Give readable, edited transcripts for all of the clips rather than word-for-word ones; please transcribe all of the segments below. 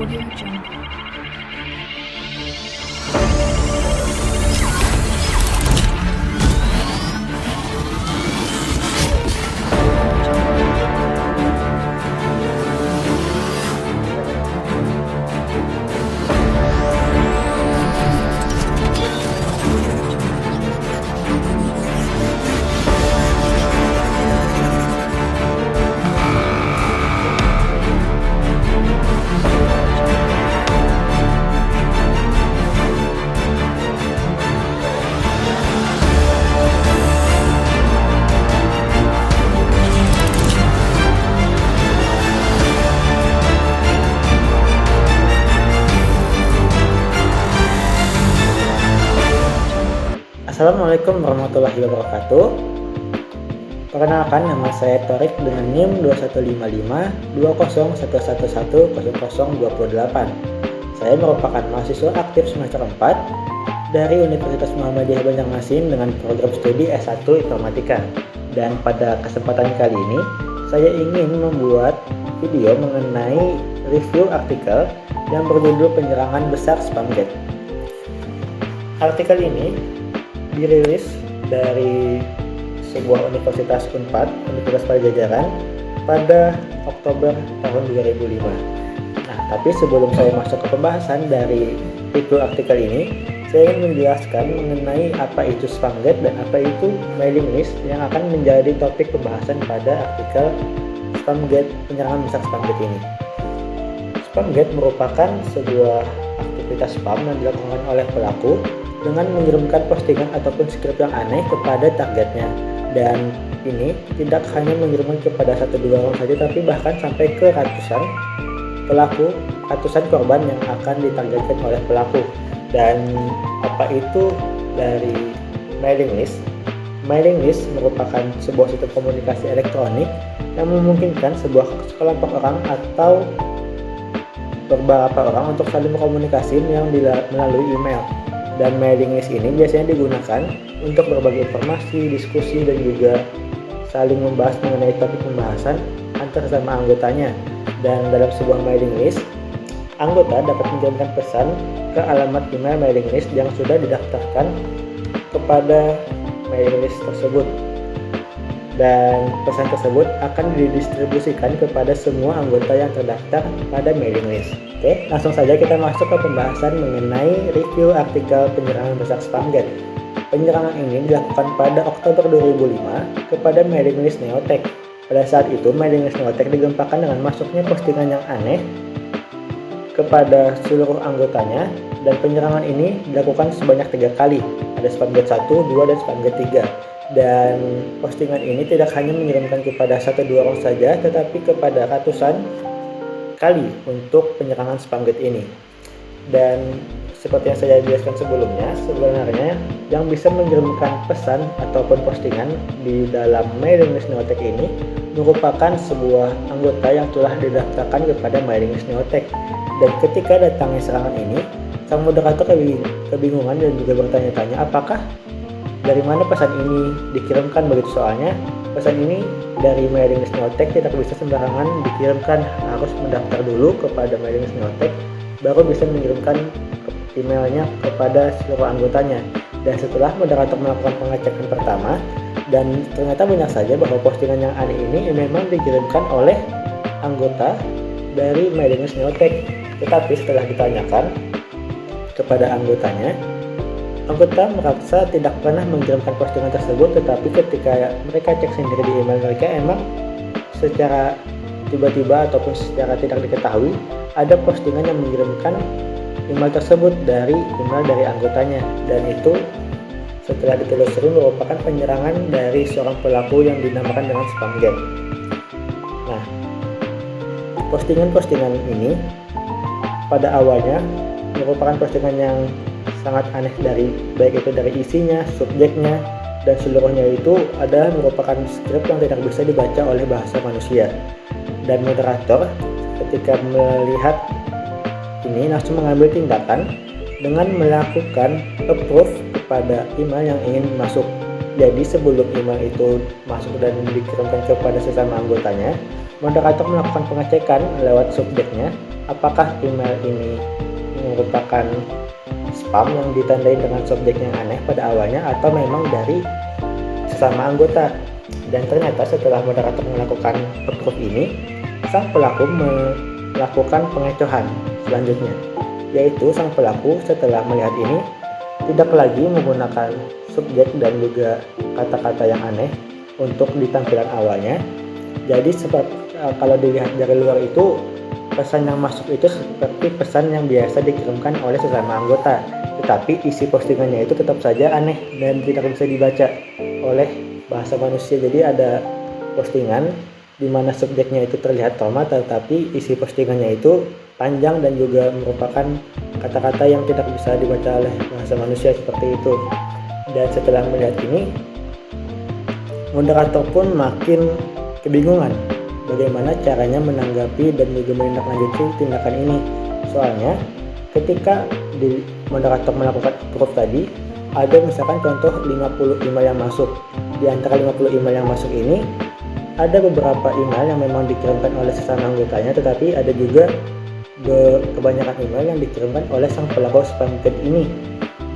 Audio Jungle. Assalamualaikum warahmatullahi wabarakatuh. Perkenalkan, nama saya Torik dengan NIM 21552011100028. Saya merupakan mahasiswa aktif semester 4 dari Universitas Muhammadiyah Banjarmasin dengan program studi S1 Informatika. Dan pada kesempatan kali ini, saya ingin membuat video mengenai review artikel yang berjudul Penyerangan Besar Spamgate. Artikel ini dirilis dari sebuah universitas Unpad, Universitas Pajajaran, pada Oktober tahun 2005. Nah, tapi sebelum saya masuk ke pembahasan dari review artikel ini, saya ingin menjelaskan mengenai apa itu Spamgate dan apa itu mailing list yang akan menjadi topik pembahasan pada artikel Spamgate, penyerangan besar Spamgate ini. Spamgate merupakan sebuah aktivitas spam yang dilakukan oleh pelaku dengan mengirimkan postingan ataupun script yang aneh kepada targetnya. Dan ini tidak hanya mengirimkan kepada 1-2 orang saja, tapi bahkan sampai ke ratusan pelaku, ratusan korban yang akan ditargetkan oleh pelaku. Dan apa itu dari mailing list? Mailing list merupakan sebuah sistem komunikasi elektronik yang memungkinkan sebuah sekelompok orang atau beberapa orang untuk saling berkomunikasi yang melalui email. Dan mailing list ini biasanya digunakan untuk berbagi informasi, diskusi, dan juga saling membahas mengenai topik pembahasan antar sesama anggotanya. Dan dalam sebuah mailing list, anggota dapat mengirimkan pesan ke alamat email mailing list yang sudah didaftarkan kepada mailing list tersebut. Dan pesan tersebut akan didistribusikan kepada semua anggota yang terdaftar pada mailing list. Oke, langsung saja kita masuk ke pembahasan mengenai review artikel penyerangan besar Spamgate. Penyerangan ini dilakukan pada Oktober 2005 kepada mailing list Neotek. Pada saat itu, mailing list Neotek digempakkan dengan masuknya postingan yang aneh kepada seluruh anggotanya, dan penyerangan ini dilakukan sebanyak 3 kali. Ada Spamgate 1, 2, dan Spamgate 3. Dan postingan ini tidak hanya mengirimkan kepada 1-2 orang saja, tetapi kepada ratusan kali untuk penyerangan Spamgate ini. Dan seperti yang saya jelaskan sebelumnya, sebenarnya yang bisa mengirimkan pesan ataupun postingan di dalam mailing list Neotek ini merupakan sebuah anggota yang telah didaftarkan kepada mailing list Neotek. Dan ketika datangnya serangan ini, sang moderator kebingungan dan juga bertanya-tanya apakah dari mana pesan ini dikirimkan. Begitu soalnya pesan ini dari mailing list Neotek tidak bisa sembarangan dikirimkan, harus mendaftar dulu kepada mailing list Neotek baru bisa mengirimkan emailnya kepada seluruh anggotanya. Dan setelah moderator melakukan pengecekan pertama, dan ternyata benar saja bahwa postingan yang aneh ini memang dikirimkan oleh anggota dari mailing list Neotek. Tetapi setelah ditanyakan kepada anggotanya, anggota merasa tidak pernah mengirimkan postingan tersebut, tetapi ketika mereka cek sendiri di email mereka, emang secara tiba-tiba ataupun secara tidak diketahui ada postingan yang mengirimkan email tersebut dari email dari anggotanya. Dan itu setelah ditelusuri merupakan penyerangan dari seorang pelaku yang dinamakan dengan Spamgate. Nah, postingan-postingan ini pada awalnya merupakan postingan yang sangat aneh, dari baik itu dari isinya, subjeknya, dan seluruhnya itu adalah merupakan skrip yang tidak bisa dibaca oleh bahasa manusia. Dan moderator ketika melihat ini langsung mengambil tindakan dengan melakukan approve kepada email yang ingin masuk. Jadi sebelum email itu masuk dan dikirimkan kepada sesama anggotanya, moderator melakukan pengecekan lewat subjeknya apakah email ini merupakan spam yang ditandai dengan subjek yang aneh pada awalnya atau memang dari sesama anggota. Dan ternyata setelah moderator melakukan approve ini, sang pelaku melakukan pengecohan selanjutnya, yaitu sang pelaku setelah melihat ini tidak lagi menggunakan subjek dan juga kata-kata yang aneh untuk di tampilan awalnya. Jadi kalau dilihat dari luar itu, pesan yang masuk itu seperti pesan yang biasa dikirimkan oleh sesama anggota, tetapi isi postingannya itu tetap saja aneh dan tidak bisa dibaca oleh bahasa manusia. Jadi ada postingan di mana subjeknya itu terlihat tomat, tetapi isi postingannya itu panjang dan juga merupakan kata-kata yang tidak bisa dibaca oleh bahasa manusia seperti itu. Dan setelah melihat ini, moderator pun makin kebingungan bagaimana caranya menanggapi dan juga menindaklanjuti tindakan ini. Soalnya ketika moderator melakukan approve tadi, ada misalkan contoh 50 email yang masuk. Di antara 50 email yang masuk ini, ada beberapa email yang memang dikirimkan oleh sesama anggotanya, tetapi ada juga kebanyakan email yang dikirimkan oleh sang pelaku spamget ini.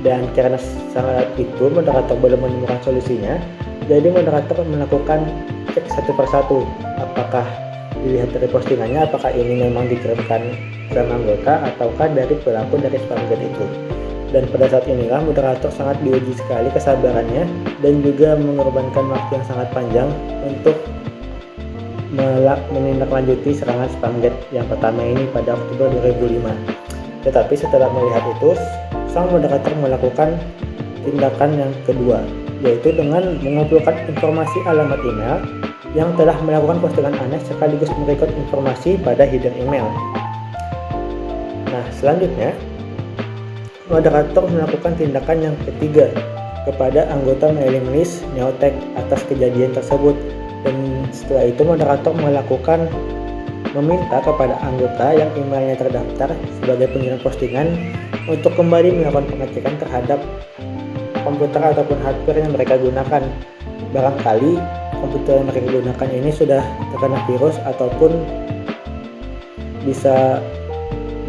Dan karena saat itu moderator belum menemukan solusinya, jadi moderator melakukan cek satu persatu apakah dilihat dari postingannya apakah ini memang dikirimkan sama anggota ataukah dari pelaku dari spamget itu. Dan pada saat inilah moderator sangat diuji sekali kesabarannya dan juga mengorbankan waktu yang sangat panjang untuk menindaklanjuti serangan spamget yang pertama ini pada Oktober 2005. Tetapi setelah melihat itu, sang moderator melakukan tindakan yang kedua, yaitu dengan mengumpulkan informasi alamat email yang telah melakukan postingan aneh sekaligus merekod informasi pada header email. Nah, selanjutnya moderator melakukan tindakan yang ketiga kepada anggota mailing list Neotek atas kejadian tersebut. Dan setelah itu moderator meminta kepada anggota yang emailnya terdaftar sebagai pengirim postingan untuk kembali melakukan pengecekan terhadap komputer ataupun hardware yang mereka gunakan. Barangkali komputer yang mereka gunakan ini sudah terkena virus ataupun bisa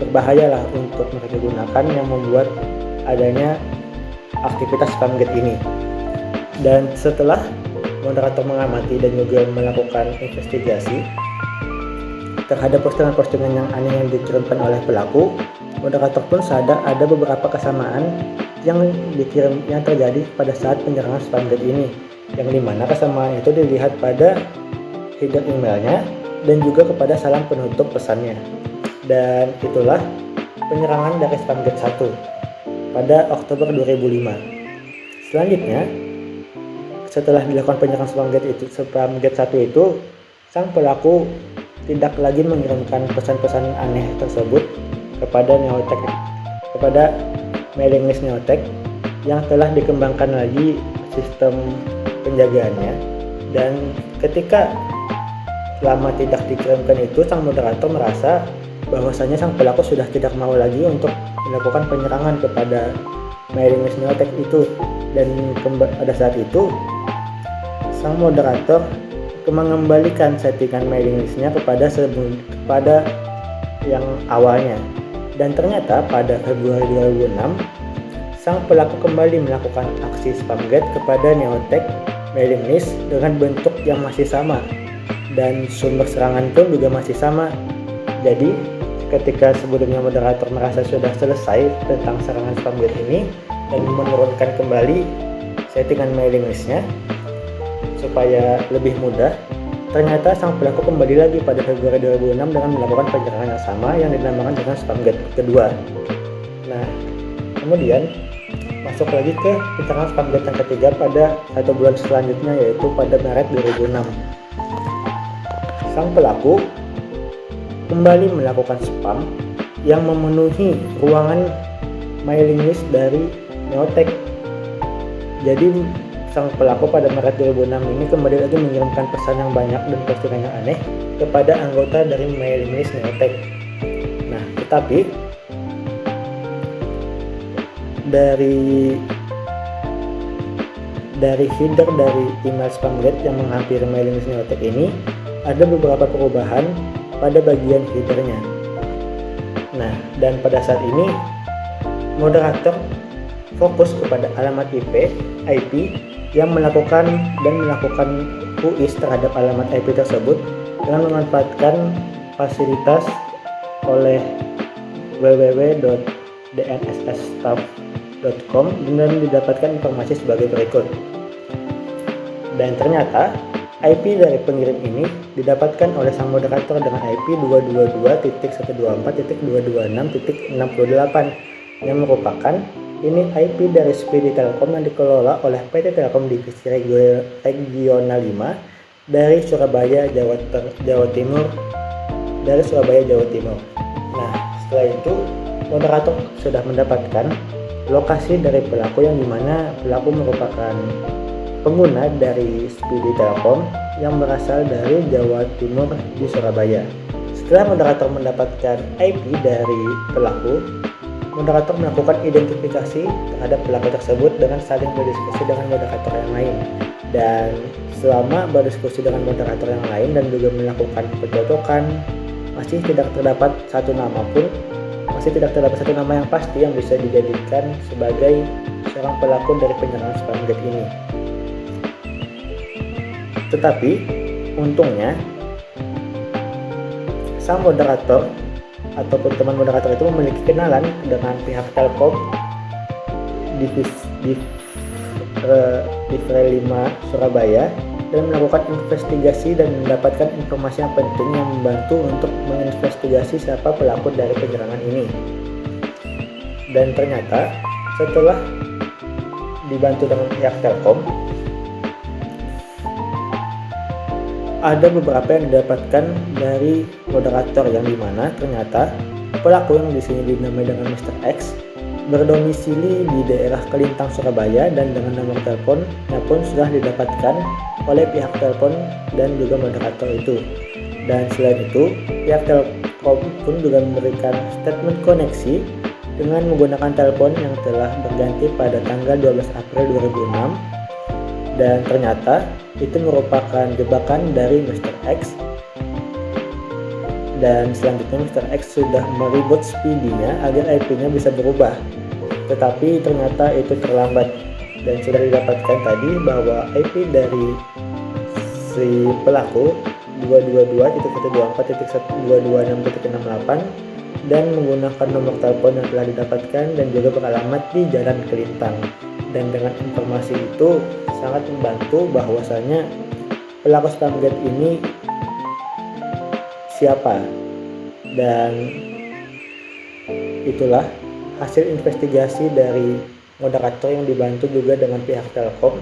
berbahaya lah untuk mereka gunakan yang membuat adanya aktivitas spamget ini. Dan setelah moderator mengamati dan juga melakukan investigasi terhadap postingan-postingan yang aneh yang dikirimkan oleh pelaku, moderator pun sadar ada beberapa kesamaan yang terjadi pada saat penyerangan spamget ini, yang dimana kesamaan itu dilihat pada header emailnya dan juga kepada salam penutup pesannya. Dan itulah penyerangan dari spamget 1 pada Oktober 2005. Selanjutnya, setelah dilakukan penyerangan spamget 1 itu, sang pelaku tidak lagi mengirimkan pesan-pesan aneh tersebut kepada mailing list Neotek yang telah dikembangkan lagi sistem penjagaannya. Dan ketika lama tidak dikirimkan itu, sang moderator merasa bahwasanya sang pelaku sudah tidak mau lagi untuk melakukan penyerangan kepada mailing list Neotek itu. Dan pada saat itu sang moderator mengembalikan settingan mailing listnya kepada yang awalnya. Dan ternyata pada Februari 2006 sang pelaku kembali melakukan aksi spamget kepada Neotek mailing list dengan bentuk yang masih sama dan sumber serangan pun juga masih sama. Jadi ketika sebelumnya moderator merasa sudah selesai tentang serangan spamget ini dan menurunkan kembali settingan mailing listnya supaya lebih mudah, ternyata sang pelaku kembali lagi pada Februari 2006 dengan melakukan penyerangan yang sama yang dinamakan dengan spamget kedua. Nah, kemudian masuk lagi ke penyerangan spamget yang ketiga pada 1 bulan selanjutnya, yaitu pada Maret 2006. Sang pelaku kembali melakukan spam yang memenuhi ruangan mailing list dari Neotek. Jadi sang pelaku pada Maret 2006 ini kembali lagi mengirimkan pesan yang banyak dan postingan yang aneh kepada anggota dari mailing list Neotek. Nah, tetapi dari header dari email Spamgate yang menghampiri mailing list Neotech ini, ada beberapa perubahan pada bagian headernya. Nah, dan pada saat ini moderator fokus kepada alamat IP yang melakukan whois terhadap alamat IP tersebut dengan memanfaatkan fasilitas oleh www.dnsstaff.com dan didapatkan informasi sebagai berikut. Dan ternyata IP dari pengirim ini didapatkan oleh sang moderator dengan IP 222.124.226.68 yang merupakan ini IP dari Speedy Telkom yang dikelola oleh PT Telkom Divisi Regional 5 dari Surabaya, Jawa Timur. Nah, setelah itu moderator sudah mendapatkan lokasi dari pelaku yang dimana pelaku merupakan pengguna dari Speedy Telkom yang berasal dari Jawa Timur di Surabaya. Setelah moderator mendapatkan IP dari pelaku, moderator melakukan identifikasi terhadap pelaku tersebut dengan saling berdiskusi dengan moderator yang lain. Dan selama berdiskusi dengan moderator yang lain dan juga melakukan pencocokan, masih tidak terdapat satu nama yang pasti yang bisa dijadikan sebagai seorang pelaku dari penyerangan Spamgate ini. Tetapi untungnya sang moderator ataupun teman moderator itu memiliki kenalan dengan pihak Telkom Divisi 5 Surabaya dan melakukan investigasi dan mendapatkan informasi yang penting yang membantu untuk menginvestigasi siapa pelaku dari penyerangan ini. Dan ternyata setelah dibantu dengan pihak Telkom, ada beberapa yang didapatkan dari moderator yang dimana ternyata pelaku yang di sini dinamai dengan Mr. X berdomisili di daerah Kelintang, Surabaya, dan dengan nomor teleponnya pun sudah didapatkan oleh pihak Telkom dan juga moderator itu. Dan selain itu, pihak Telkom pun juga memberikan statement koneksi dengan menggunakan telepon yang telah berganti pada tanggal 12 April 2006, dan ternyata itu merupakan jebakan dari Mr. X. Dan selanjutnya Mr. X sudah meribut Speedy-nya agar IP-nya bisa berubah, tetapi ternyata itu terlambat dan sudah didapatkan tadi bahwa IP dari si pelaku 222.124.226.68 dan menggunakan nomor telepon yang telah didapatkan dan juga beralamat di Jalan Kelintang. Dan dengan informasi itu sangat membantu bahwasanya pelaku Spamgate ini siapa, dan itulah hasil investigasi dari moderator yang dibantu juga dengan pihak Telkom.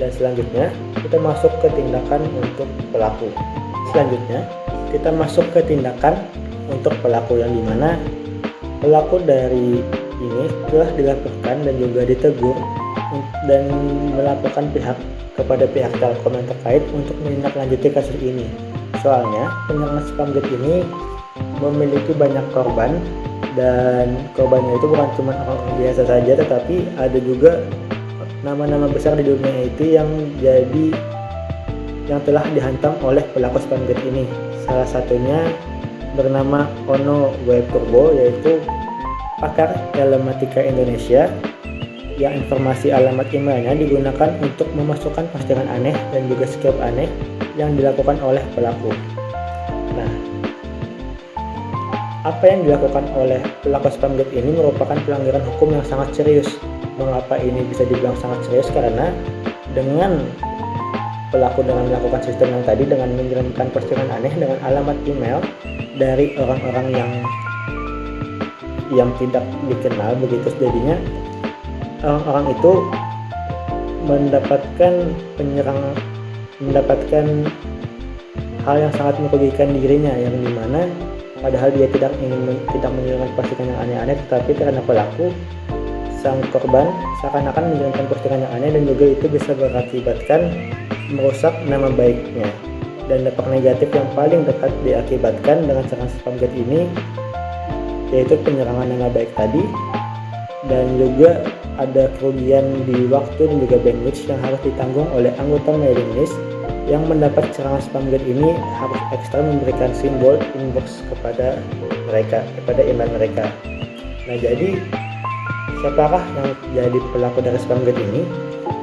Dan selanjutnya kita masuk ke tindakan untuk pelaku. Yang dimana pelaku dari ini telah dilaporkan dan juga ditegur dan melaporkan kepada pihak Telkom yang terkait untuk menindaklanjuti kasus ini. Soalnya penyerangan Spamgate ini memiliki banyak korban, dan korbannya itu bukan cuma orang biasa saja, tetapi ada juga nama-nama besar di dunia IT yang telah dihantam oleh pelaku Spamgate ini. Salah satunya bernama Ono Web Turbo, yaitu pakar telematika Indonesia yang informasi alamat emailnya digunakan untuk memasukkan postingan aneh dan juga script aneh yang dilakukan oleh pelaku. Nah, apa yang dilakukan oleh pelaku Spamgate ini merupakan pelanggaran hukum yang sangat serius. Mengapa ini bisa dibilang sangat serius? Karena dengan pelaku dengan melakukan sistem yang tadi, dengan mengirimkan postingan aneh dengan alamat email dari orang-orang yang tidak dikenal begitu, jadinya orang-orang itu mendapatkan hal yang sangat merugikan dirinya, yang dimana padahal dia tidak mengirimkan postingan yang aneh-aneh, tetapi karena pelaku sang korban seakan-akan mengirimkan postingan yang aneh, dan juga itu bisa berakibatkan merusak nama baiknya. Dan dampak negatif yang paling dekat diakibatkan dengan serangan Spamgate ini yaitu penyerangan nama baik tadi, dan juga ada kerugian di waktu dan juga bandwidth yang harus ditanggung oleh anggota mailing list yang mendapat serangan spamgate ini harus ekstra memberikan simbol inbox kepada mereka, kepada email mereka. Nah, jadi siapakah yang jadi pelaku dari spamgate ini?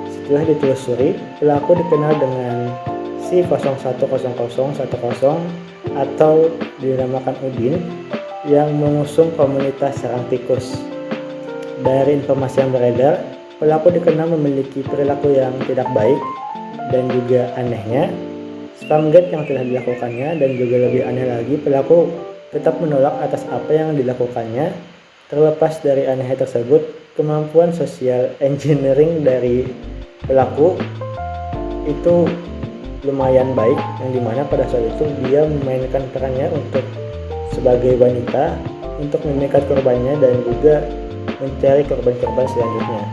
Setelah ditelusuri, pelaku dikenal dengan si 010010 atau dinamakan Udin yang mengusung komunitas serang tikus. Dari informasi yang beredar, pelaku dikenal memiliki perilaku yang tidak baik dan juga anehnya spamgate yang telah dilakukannya, dan juga lebih aneh lagi pelaku tetap menolak atas apa yang dilakukannya. Terlepas dari anehnya tersebut, kemampuan social engineering dari pelaku itu lumayan baik, yang dimana pada saat itu dia memainkan perannya untuk sebagai wanita untuk memikat korbannya dan juga mencari korban-korban selanjutnya.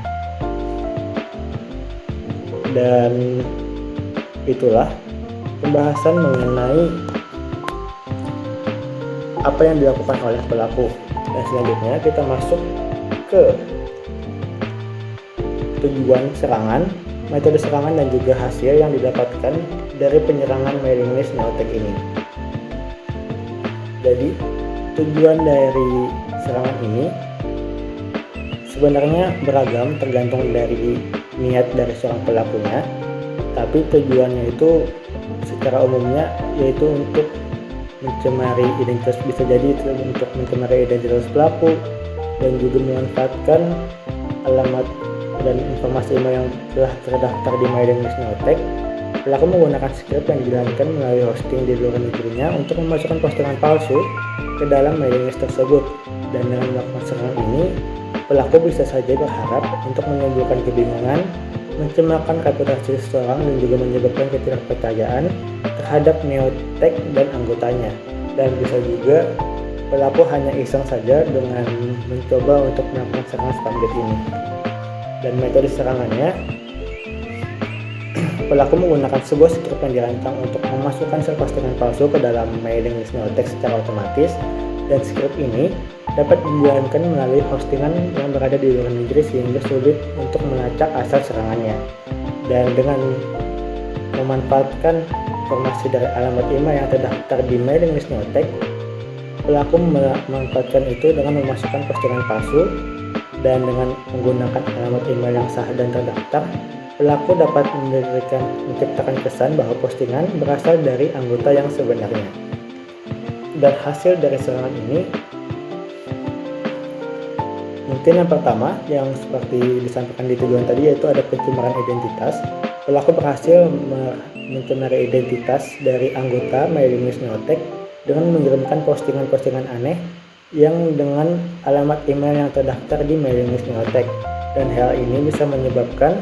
Dan itulah pembahasan mengenai apa yang dilakukan oleh pelaku. Dan selanjutnya kita masuk ke tujuan serangan, metode serangan dan juga hasil yang didapatkan dari penyerangan mailing list Neotek ini. Jadi tujuan dari serangan ini sebenarnya beragam tergantung dari niat dari seorang pelakunya, tapi tujuannya itu secara umumnya yaitu untuk mencemari identitas, bisa jadi itu untuk mencemari identitas pelaku dan juga memanfaatkan alamat dan informasi email yang telah terdaftar di mailing list Neotek. Pelaku menggunakan script yang dijalankan melalui hosting di luar negerinya untuk memasukkan postingan palsu ke dalam mailing list tersebut. Dan dengan melakukan serangan ini, pelaku bisa saja berharap untuk menimbulkan kebingungan, mencemarkan reputasi seseorang dan juga menyebabkan ketidakpercayaan terhadap Neotek dan anggotanya. Dan bisa juga pelaku hanya iseng saja dengan mencoba untuk melakukan serangan spamgate ini. Dan metode serangannya, pelaku menggunakan sebuah script yang dirancang untuk memasukkan postingan palsu ke dalam mailing list Neotek secara otomatis, dan script ini dapat dijalankan melalui hostingan yang berada di luar negeri sehingga sulit untuk melacak asal serangannya. Dan dengan memanfaatkan informasi dari alamat email yang terdaftar di mailing list Neotek, pelaku memanfaatkan itu dengan memasukkan postingan palsu, dan dengan menggunakan alamat email yang sah dan terdaftar, pelaku dapat menciptakan kesan bahwa postingan berasal dari anggota yang sebenarnya. Dan hasil dari serangan ini mungkin yang pertama, yang seperti disampaikan di tujuan tadi, yaitu ada pencemaran identitas. Pelaku berhasil mencemari identitas dari anggota mailing list Neotek dengan mengirimkan postingan-postingan aneh yang dengan alamat email yang terdaftar di mailing list Neotek, dan hal ini bisa menyebabkan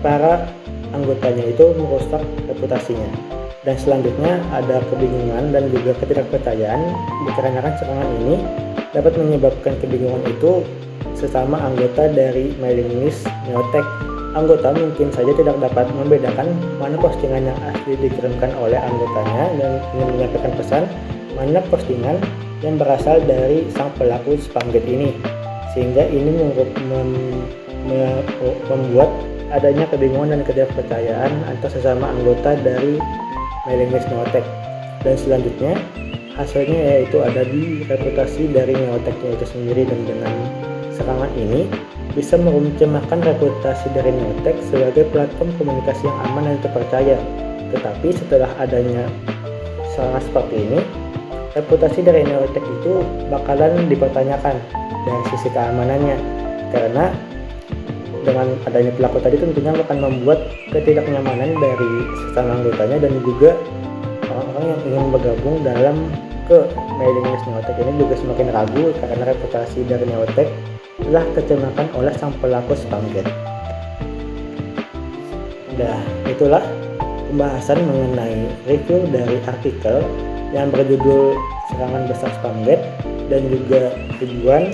para anggotanya itu merusak reputasinya. Dan selanjutnya ada kebingungan dan juga ketidakpercayaan, dikarenakan serangan ini dapat menyebabkan kebingungan itu sesama anggota dari mailing list Neotek. Anggota mungkin saja tidak dapat membedakan mana postingan yang asli dikirimkan oleh anggotanya dan ingin menyampaikan pesan, mana postingan yang berasal dari sang pelaku spamgate ini, sehingga ini membuat adanya kebingungan dan ketidakpercayaan antar sesama anggota dari mailing list Neotek. Dan selanjutnya hasilnya yaitu ada di reputasi dari Neoteknya itu sendiri, dan dengan serangan ini bisa mencemarkan reputasi dari Neotek sebagai platform komunikasi yang aman dan terpercaya. Tetapi setelah adanya serangan seperti ini, reputasi dari Neotek itu bakalan dipertanyakan dari sisi keamanannya, karena dengan adanya pelaku tadi tentunya akan membuat ketidaknyamanan dari sesama anggotanya dan juga orang-orang yang ingin bergabung dalam ke mailing list Neotek ini juga semakin ragu karena reputasi dari Neotek telah tercemarkan oleh sang pelaku spamgate. Nah, itulah pembahasan mengenai review dari artikel yang berjudul Serangan Besar Spamgate, dan juga tujuan,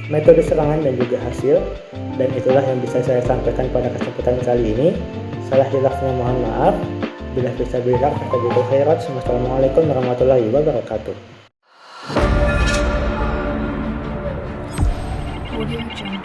metode serangan dan juga hasil. Dan itulah yang bisa saya sampaikan pada kesempatan kali ini. Salah hilafnya mohon maaf. Bila bisa bilang, kata khairat. Wassalamualaikum warahmatullahi wabarakatuh. Audio Jungle.